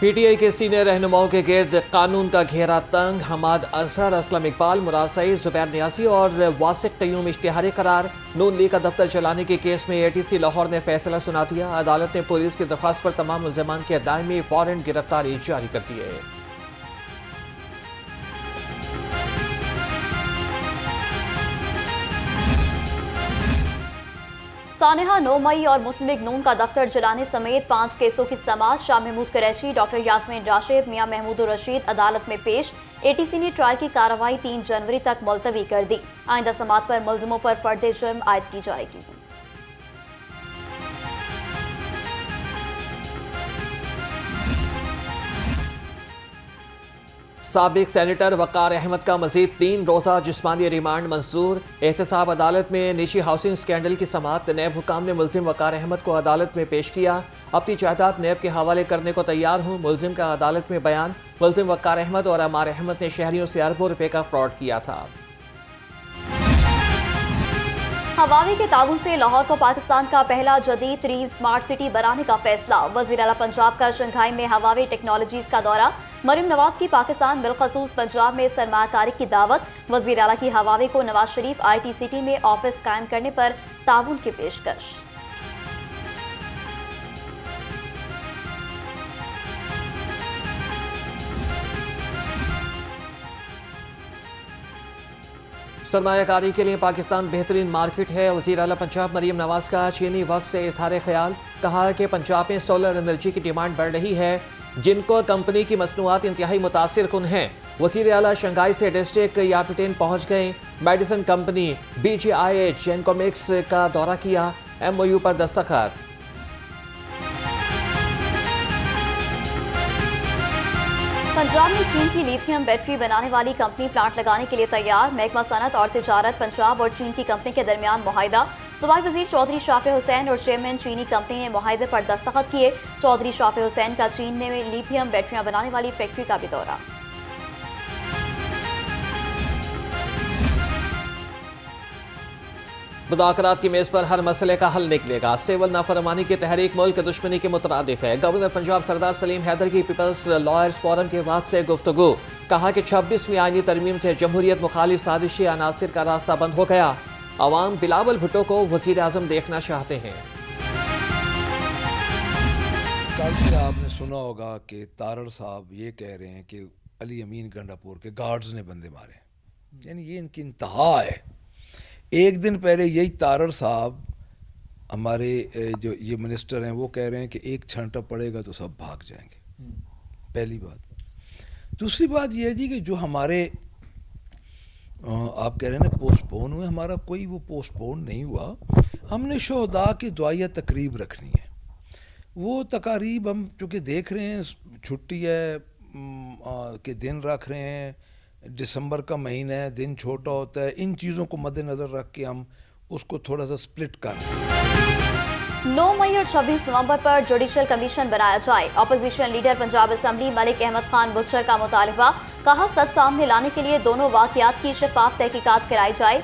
PTI के senior रहनुमाओं के गिर्द कानून का घेरा तंग। हमाद अजहर, असलम इकबाल, मुराद सईद, जुबैर नियाजी और वासिक कयूम इश्तिहारी करार। नून लीग का दफ्तर चलाने के केस में एटीसी लाहौर ने फैसला सुना दिया। अदालत ने पुलिस की दरख्वास्त पर तमाम मुल्ज़िमान के दायमी वारंट गिरफ्तारी जारी कर दी है। सानेहा 9 मई और मुस्लिम लीग नून का दफ्तर जलाने समेत 5 केसों की समाअत। शाह महमूद कुरैशी, डॉक्टर यास्मीन राशिद, मियां महमूद रशीद अदालत में पेश। एटीसी ने ट्रायल की कार्रवाई 3 जनवरी तक मुलतवी कर दी। आइंदा समाअत पर मुल्जिमों पर फर्द जुर्म आयद की जाएगी। साबिक सेनेटर वकार अहमद का मजीद 3 रोज़ा जिस्मानी रिमांड मंजूर। एहतसाब अदालत में निशी हाउसिंग स्कैंडल की समाअत। नैब हुकाम ने मुल्जिम वकार अहमद को अदालत में पेश किया। अपनी जायदाद नैब के हवाले करने को तैयार हूँ, मुल्जिम का अदालत में बयान। मुल्जिम वकार अहमद और अमार अहमद ने शहरियों से अरबों रुपए का फ्रॉड किया था। हवावी के ताउन से लाहौर को पाकिस्तान का पहला जदीद तरीन स्मार्ट सिटी बनाने का फैसला। वज़ीर आला पंजाब का शंघाई में हवावी टेक्नोलॉजीज का दौरा। मरियम नवाज की पाकिस्तान बिलखसूस पंजाब में सरमायाकारी की दावत। वज़ीर आला की हवावी को नवाज शरीफ IT सिटी में ऑफिस कायम करने पर ताउन की पेशकश। सरमायाकारी के लिए पाकिस्तान बेहतरीन मार्केट है। वज़ीर आला पंजाब मरियम नवाज का चीनी वफ़द से इज़हार ख्याल। कहा कि पंजाब में सोलर एनर्जी की डिमांड बढ़ रही है, जिनको कंपनी की मसनूआत इंतहाई मुतासिर कुन हैं। वज़ीर आला शंघाई से डिस्ट्रिक्ट यापिटेन पहुँच गए। मेडिसन कंपनी BGI जेनकोमिक्स का दौरा किया। MOU पर दस्तखत। पंजाब में चीन की लिथियम बैटरी बनाने वाली कंपनी प्लांट लगाने के लिए तैयार। महकमा सनत और तिजारत पंजाब और चीन की कंपनी के दरमियान मुआहिदा। सूबाई वजीर चौधरी शाफे हुसैन और चेयरमैन चीनी कंपनी ने मुआहिदे पर दस्तखत किए। चौधरी शाफे हुसैन का चीन में लिथियम बैटरियां बनाने वाली फैक्ट्री का भी दौरा। मुज़ाकरात की मेज़ पर हर मसले का हल निकलेगा। सिविल नाफरमानी की तहरीक मुल्क दुश्मनी के मुतरादिफ है। गवर्नर पंजाब सरदार सलीम हैदर की पीपल्स लॉयर्स फोरम के वक्त से गुफ्तगू। कहा कि 26वीं आईनी तरमीम से जमहूरियत मुखालिफ साजिशी अनासिर का रास्ता बंद हो गया। अवाम बिलावल भुट्टो को वज़ीर आज़म देखना चाहते हैं। कल से आपने सुना होगा कि तारड़ साहब ये कह रहे हैं कि अली अमीन गंडापुर के गार्ड्स ने बंदे मारे, यानी ये इनकी इंतहा है। एक दिन पहले यही तारड़ साहब हमारे जो ये मिनिस्टर हैं वो कह रहे हैं कि एक छंटा पड़ेगा तो सब भाग जाएंगे। पहली बात। दूसरी बात ये है जी कि जो हमारे आप कह रहे हैं ना पोस्टपोन हुए, हमारा कोई वो पोस्टपोन नहीं हुआ। हमने शोहदा की दुआया तकरीब रखनी है। वो तकारीब हम चूँकि देख रहे हैं, छुट्टी है के दिन रख रहे हैं, दिसंबर का महीना है, दिन छोटा होता है, इन चीज़ों को मद्देनज़र रख के हम उसको थोड़ा सा स्प्लिट कर रहे हैं। 9 मई और 26 नवंबर पर जुडिशल कमीशन बनाया जाए। Opposition leader Punjab assembly Malik Ahmad Khan Bhuchar का मुतालबा। कहा सच सामने लाने के लिए दोनों वाक़यात की शफाफ तहकीकात कराई जाए।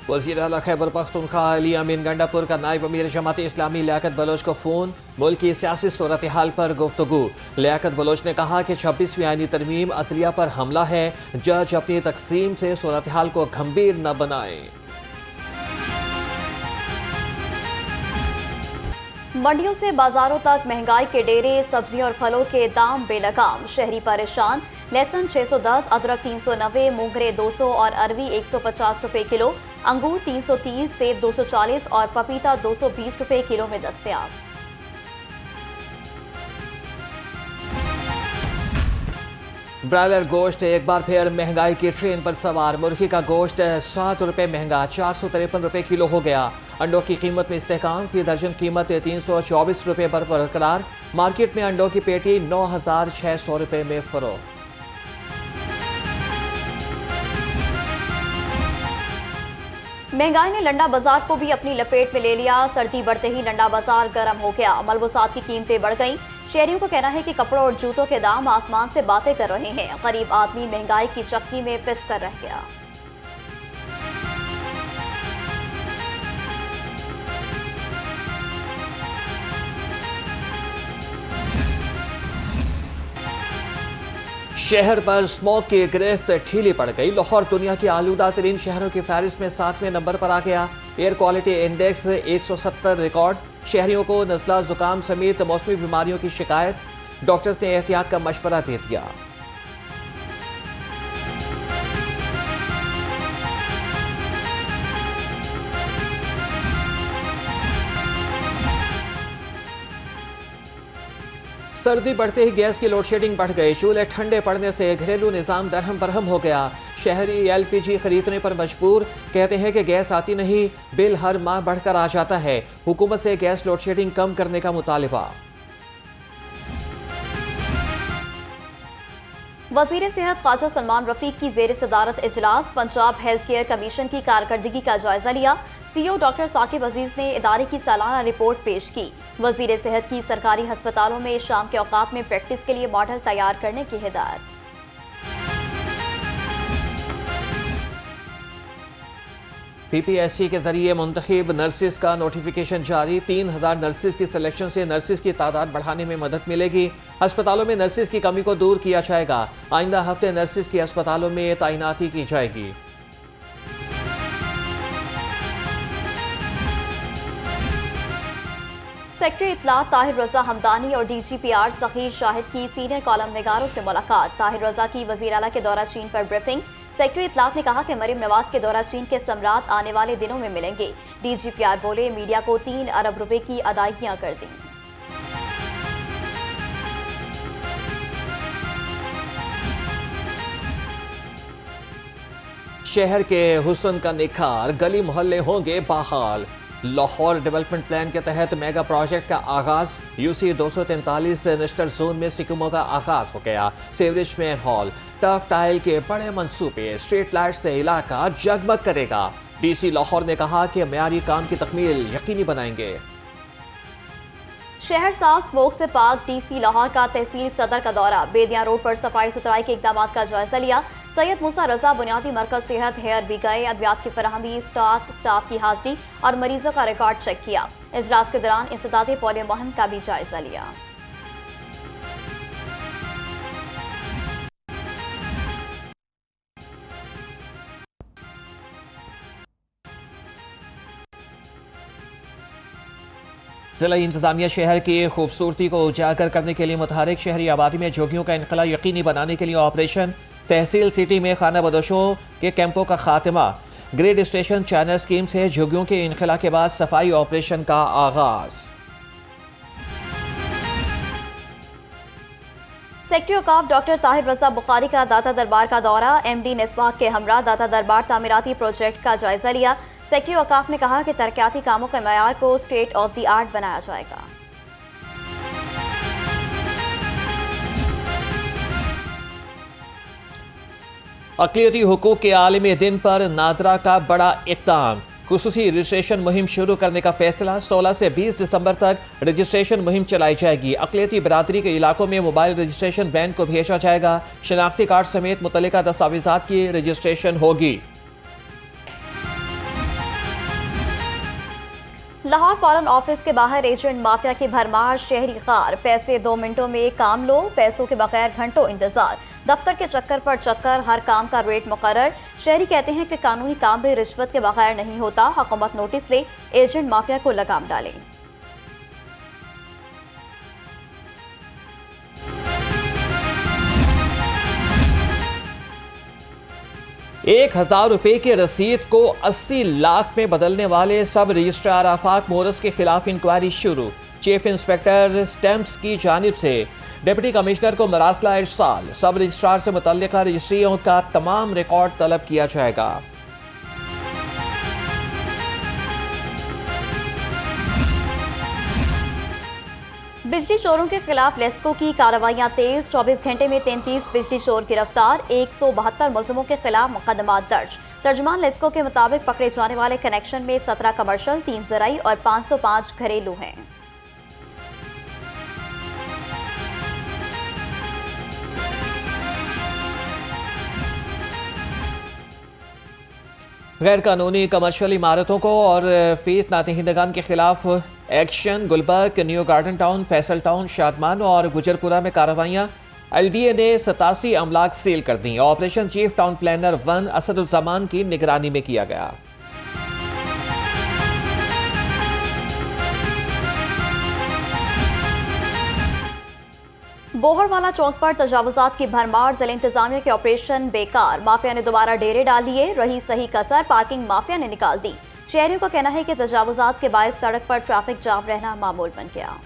वज़ीर आला खैबर पख्तूनख्वा अली अमीन गंडापुर का नायब अमीर जमात इस्लामी लियाकत बलोच को फ़ोन। मुल्क की सियासी सूरत हाल पर गुफ्तगू। लियाकत बलोच ने कहा कि 26वीं आईनी तरमीम अदलिया पर हमला है। जज अपनी तकसीम से सूरत हाल को गंभीर न बनाए। मंडियों से बाजारों तक महंगाई के डेरे। सब्जियों और फलों के दाम बेलगाम, शहरी परेशान। लहसुन 610, अदरक 390, मूंगरे 200 और अरवी 150 रुपए किलो। अंगूर 330, सेब 240 और पपीता 220 रुपए किलो में दस्तयाब। ब्रायलर गोश्त एक बार फिर महंगाई की ट्रेन पर सवार। मुर्गी का गोश्त 7 रुपए महंगा, 453 रुपए किलो हो गया। अंडों की कीमत में इस्तेकाम, फी दर्जन कीमत 324 रुपए पर बरकरार। मार्केट में अंडों की पेटी 9,600 रुपए में फरोख्त। महंगाई ने लंडा बाजार को भी अपनी लपेट में ले लिया। सर्दी बढ़ते ही लंडा बाजार गर्म हो गया। मलबूसात की कीमतें बढ़ गईं। शहरियों का कहना है कि कपड़ों और जूतों के दाम आसमान से बातें कर रहे हैं। गरीब आदमी महंगाई की चक्की में पिस कर रह गया। शहर पर स्मॉग की गिरफ्त ढीली पड़ गई। लाहौर दुनिया की आलूदा तरीन शहरों की फहरिस्त में 7वें नंबर पर आ गया। Air quality index 170 record. शहरियों को नज़ला जुकाम समेत मौसमी बीमारियों की शिकायत। डॉक्टर्स ने एहतियात का मशवरा दे दिया। सर्दी बढ़ते ही गैस की लोड शेडिंग बढ़ गई। चूल्हे ठंडे पड़ने से घरेलू निज़ाम दरहम बरहम हो गया। शहरी LPG खरीदने पर मजबूर। कहते हैं कि गैस आती नहीं, बिल हर माह बढ़कर आ जाता है। हुकूमत से गैस लोड शेडिंग कम करने का मुतालिबा। वज़ीर सेहत ख्वाजा सलमान रफीक की ज़ेर सदारत इजलास। पंजाब हेल्थ केयर कमीशन की कारकर्दगी का जायजा लिया। CEO डॉक्टर साकिब अजीज ने इदारे की सालाना रिपोर्ट पेश की। वज़ीर सेहत की सरकारी अस्पतालों में शाम के औकात में प्रैक्टिस के लिए मॉडल तैयार करने की हिदायत। PPSC के जरिए मुंतखब नर्सिस का नोटिफिकेशन जारी। 3000 नर्सिस की सिलेक्शन से नर्सिस की तादाद बढ़ाने में मदद मिलेगी। अस्पतालों में नर्सिस की कमी को दूर किया जाएगा। आइंदा हफ्ते नर्सिस की अस्पतालों में तैनाती की जाएगी। सेक्रेटरी इत्तलात ताहिर रजा हमदानी और DGPR सखीर शाहिद की सीनियर कॉलम निगारों से मुलाकात। ताहिर रजा की वज़ीर आला के दौरा चीन पर ब्रीफिंग। सेक्रेटरी इत्तलात ने कहा कि मरीम नवाज के दौरा चीन के सम्राट आने वाले दिनों में मिलेंगे। DGPR बोले मीडिया को 3 अरब रुपए की अदायगियां कर दी। शहर के हुस्न का निखार, गली मोहल्ले होंगे बहाल। लाहौर डेवलपमेंट प्लान के तहत मेगा प्रोजेक्ट का आगाज। UC 243 नेशनल जोन में स्कीमों का आगाज हो गया। Sewerage main hall, tough tile के बड़े मंसूबे, स्ट्रीट लाइट से इलाका जगमग करेगा। DC लाहौर ने कहा कि मेयारी काम की तकमील यकीनी बनाएंगे। शहर साफ स्मोक से पाक। DC लाहौर का तहसील सदर का दौरा। बेदिया रोड पर सफाई सुथराई के इकदाम का जायजा लिया। सैयद मूसा रजा बुनियादी मरकज सेहत हेयर भी गए। अद्वियात की फराहमी, स्टाफ की हाजिरी और मरीजों का रिकॉर्ड चेक किया। इजलास के दौरान इंसदादी पोलियो मुहिम का भी जायजा लिया। जिला इंतजामिया शहर की खूबसूरती को उजागर करने के लिए मुतहरिक। शहरी आबादी में झुग्गियों का इनखला यकीनी बनाने के लिए ऑपरेशन। तहसील सिटी में खाना बदोशों के कैंपों का खात्मा। ग्रेड स्टेशन चैनल स्कीम से झुग्गियों के इनखला के बाद सफाई ऑपरेशन का आगाज। सेक्रेटरी औकाफ डॉक्टर ताहिर रजा बुखारी का दाता दरबार का दौरा। MD निस्बाक के हमरा दाता दरबार तामीराती प्रोजेक्ट का जायजा लिया। सेक्रेटरी औकाफ ने कहा कि तरक्याती कामों के मयार को स्टेट ऑफ द आर्ट बनाया जाएगा। अक़लियती हुकूक के आलमी दिन पर नादरा का बड़ा इक़दाम। खुसूसी रजिस्ट्रेशन मुहिम शुरू करने का फैसला। 16 से 20 दिसंबर तक रजिस्ट्रेशन मुहिम चलाई जाएगी। अक़लियती बरादरी के इलाकों में मोबाइल रजिस्ट्रेशन वैन को भेजा जाएगा। शनाख्ती कार्ड समेत मुतल्लिका दस्तावेज़ात की रजिस्ट्रेशन होगी। लाहौर फॉरेन ऑफिस के बाहर एजेंट माफिया की भरमार। शहरी खार, पैसे 2 मिनटों में काम लो, पैसों के बगैर घंटों इंतजार। दफ्तर के चक्कर पर चक्कर, हर काम का रेट मुकर्रर। शहरी कहते हैं कि कानूनी काम भी रिश्वत के बगैर नहीं होता। हुकूमत नोटिस ले, एजेंट माफिया को लगाम डाले। ₹1000 की रसीद को 80 लाख में बदलने वाले सब रजिस्ट्रार आफाक मोरस के खिलाफ इंक्वायरी शुरू। चीफ इंस्पेक्टर स्टैम्प्स की जानिब से डिप्टी कमिश्नर को मरासला इरसाल। सब रजिस्ट्रार से मुतल्लिका रजिस्ट्रियों का तमाम रिकॉर्ड तलब किया जाएगा। बिजली चोरों के खिलाफ लेस्को की कार्रवाइयां तेज। 24 घंटे में 33 बिजली चोर गिरफ्तार। 172 मुलजमों के खिलाफ मुकदमा दर्ज। तर्जमान लेस्को के मुताबिक पकड़े जाने वाले कनेक्शन में 17 कमर्शियल, 3 ज़राई और 505 घरेलू हैं। गैर कानूनी कमर्शियल इमारतों को और फीस नादहिंदगान के खिलाफ एक्शन। गुलबर्ग, न्यू गार्डन टाउन, फैसल टाउन, शादमान और गुजरपुरा में कार्रवाइयाँ। LDA ने 87 अमलाक सील कर दी। Operation chief town planner 1 Asaduzzaman की निगरानी में किया गया। बोहरवाला चौक पर तजावुजात की भरमार, जिला इंतजामिया के ऑपरेशन बेकार, माफिया ने दोबारा डेरे डाल लिए, रही सही कसर, पार्किंग माफिया ने निकाल दी। शहरियों का कहना है कि तजावुजात के बायस सड़क पर ट्रैफिक जाम रहना मामूल बन गया।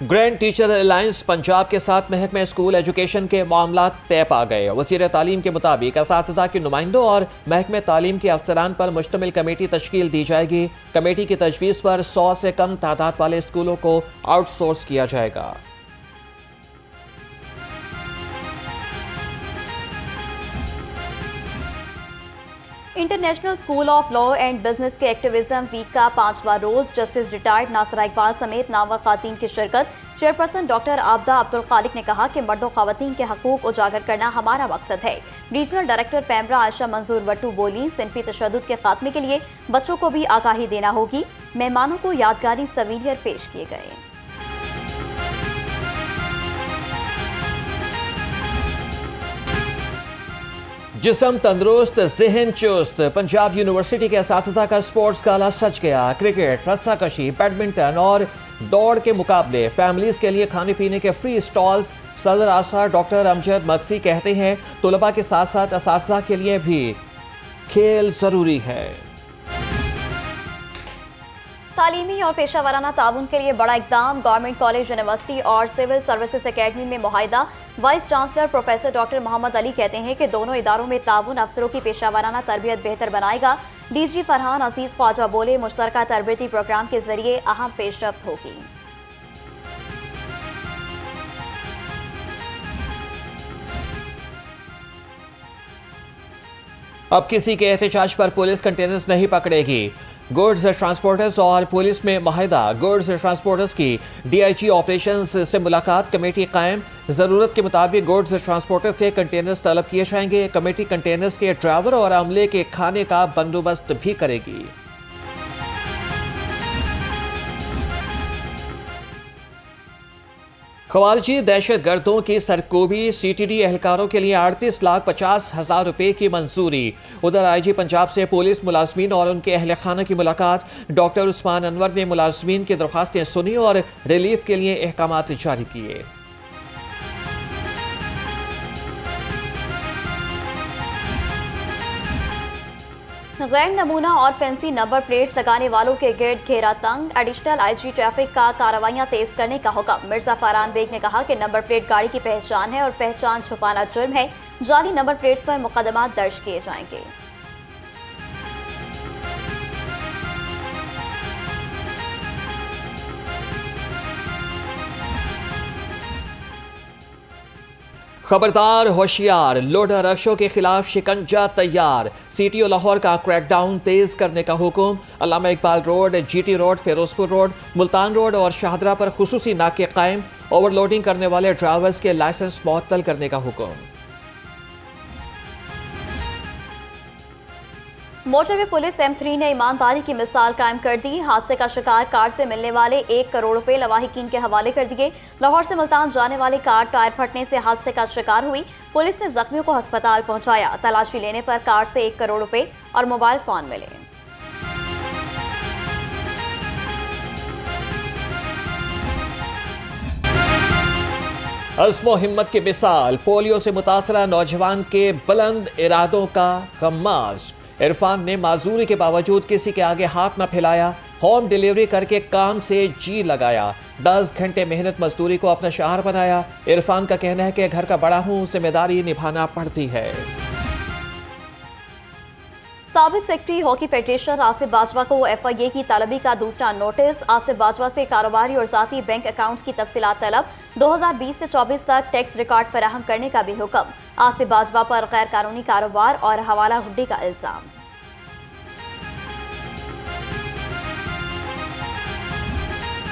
ग्रैंड टीचर अलायंस पंजाब के साथ महकमा स्कूल एजुकेशन के मामला तय पा गए। वज़ीर तालीम के मुताबिक असातिज़ा के नुमाइंदों और महकमा तालीम के अफसरान पर मुश्तमिल कमेटी तश्कील दी जाएगी। कमेटी की तजवीज़ पर 100 से कम तादाद वाले स्कूलों को आउटसोर्स किया जाएगा। International school of law and business के एक्टिविज्म वीक का 5वां रोज जस्टिस रिटायर्ड नासिरा इकबाल समेत नामवर खातून की शिरकत। चेयरपर्सन डॉक्टर आबदा अब्दुल खालिक ने कहा कि मर्दों खवातीन के हकूक उजागर करना हमारा मकसद है। रीजनल डायरेक्टर पैमरा आयशा मंजूर वट्टू बोली, सिंफी तशद्दुद के खात्मे के लिए बच्चों को भी आगाही देना होगी। मेहमानों को यादगारी सवीलियर पेश किए गए। जिस्म तंदुरुस्त, ज़हन चुस्त। पंजाब यूनिवर्सिटी के असातिज़ा का स्पोर्ट्स गाला सज गया। क्रिकेट, रस्साकशी, बैडमिंटन और दौड़ के मुकाबले, फैमिलीज के लिए खाने पीने के फ्री स्टॉल्स। सदर आसा डॉक्टर अमजद मक्सी कहते हैं तुलबा के साथ साथ असातिज़ा के लिए भी खेल जरूरी है। तालीमी और पेशा वाराना ताउन के लिए बड़ा इकदाम, गवर्नमेंट कॉलेज, यूनिवर्सिटी और सिविल सर्विसेज एकेडमी में मुआहिदा। Vice chancellor professor doctor Mohammad Ali कहते हैं कि दोनों इदारों में ताउन अफसरों की पेशा वाराना तरबियत बेहतर बनाएगा। DG फरहान अजीज ख्वाजा बोले, मुश्तरका तरबियती प्रोग्राम के जरिए अहम पेशरफ्त होगी। अब किसी के एहतजाज पर पुलिस कंटेनर्स नहीं पकड़ेगी। गुड्स ट्रांसपोर्टर्स और पुलिस में माहिदा। गुड्स ट्रांसपोर्टर्स की DIG ऑपरेशंस से मुलाकात, कमेटी कायम। जरूरत के मुताबिक गुड्स ट्रांसपोर्टर्स से कंटेनर्स तलब किए जाएंगे। कमेटी कंटेनर्स के ड्राइवर और अमले के खाने का बंदोबस्त भी करेगी। खवारिजी दहशत गर्दों की सरकोबी, CTD एहलकारों के लिए 38,50,000 रुपए की मंजूरी। उधर IG पंजाब से पुलिस मुलाजमीन और उनके अहल खाना की मुलाकात। डॉक्टर उस्मान अनवर ने मुलाजमीन की दरख्वास्तें सुनी और रिलीफ के लिए अहकामात जारी किए। गैर नमूना और फैंसी नंबर प्लेट्स लगाने वालों के गिर्द घेरा तंग। एडिशनल IG ट्रैफिक का कार्रवाइयां तेज करने का हुक्म। मिर्जा फरहान बेग ने कहा कि नंबर प्लेट गाड़ी की पहचान है और पहचान छुपाना जुर्म है। जाली नंबर प्लेट्स पर मुकदमा दर्ज किए जाएंगे। खबरदार होशियार, लोडर रक्षों के खिलाफ शिकंजा तैयार। CTO लाहौर का क्रैकडाउन तेज करने का हुक्म। Allama Iqbal road, GT road, Ferozepur road, Multan road और शाहदरा पर खुसूसी नाके कायम। ओवरलोडिंग करने वाले ड्राइवर्स के लाइसेंस मुअत्तल करने का हुक्म। मोटरवे पुलिस M3 ने ईमानदारी की मिसाल कायम कर दी। हादसे का शिकार कार से मिलने वाले 1 करोड़ रुपए लवाहिकीन के हवाले कर दिए। लाहौर से मुल्तान जाने वाली कार टायर फटने से हादसे का शिकार हुई। पुलिस ने जख्मियों को अस्पताल पहुंचाया। तलाशी लेने पर कार से 1 करोड़ रुपए और मोबाइल फोन मिले। अज़्म हिम्मत की मिसाल, पोलियो से मुतासरा नौजवान के बुलंद इरादों का कमाल। इरफान ने माजूरी के बावजूद किसी के आगे हाथ न फैलाया। होम डिलीवरी करके काम से जी लगाया। 10 घंटे मेहनत मजदूरी को अपना शहर बनाया। इरफान का कहना है कि घर का बड़ा हूं, जिम्मेदारी निभाना पड़ती है। साबिक secretary hockey federation Asif Bajwa को FIA की तलबी का दूसरा नोटिस। आसिफ बाजवा से कारोबारी और जाती बैंक अकाउंट्स की तफसीलात तलब। 2020 से 24 तक टैक्स रिकॉर्ड फराहम करने का भी हुक्म। आसिफ बाजवा पर गैर कानूनी कारोबार और हवाला हुड्डी का इल्जाम।